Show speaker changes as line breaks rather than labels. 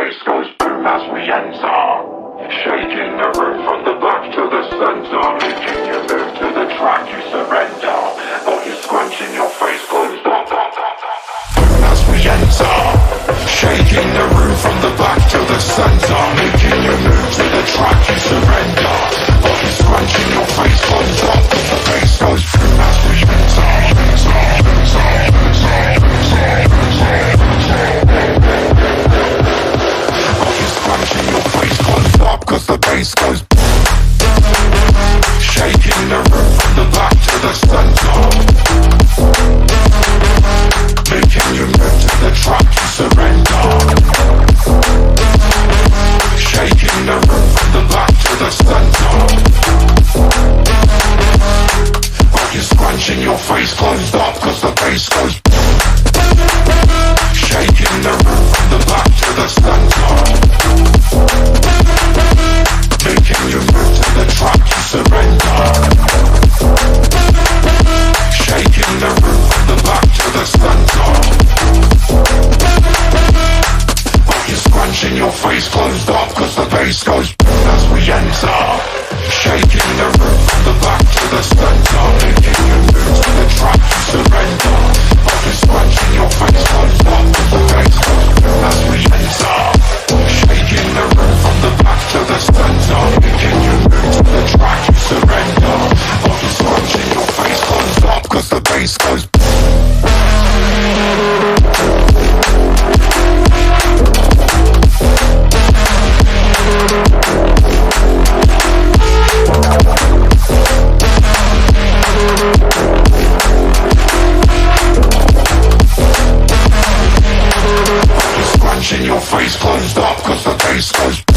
bass goes boom as we enter. Shaking the room from the back to the center. Making you move to the track, you surrender. Body scrunching, your face goes bop, bop, bop, bop. Boom as we enter. Shaking the room from the back to the center. Making you move to the track, you surrender. Body scrunching, your face goes bop. The bass goes boom as we enter. Cause the bass goes shaking the room from the back to the center. Making you move to the track, you surrender. Shaking the room from the back to the center. While you're scrunching, your face closed up. Cause the bass goes shaking the room from the back to the center. Making you move to the track, you surrender. Shaking the room from the back to the center. While you're scrunching, your face closed up. Cause the bass goes as we enter. Shaking the room from the back to the center. Making you move to the track, you surrender. While you're scrunching, your face closed up. Cause the bass goes as we enter. Shaking the room from the back to the center. Making you move to the track, you surrender. While you're scrunching, your face closed up. Cause the bass goes your face closed up. Cause the bass goes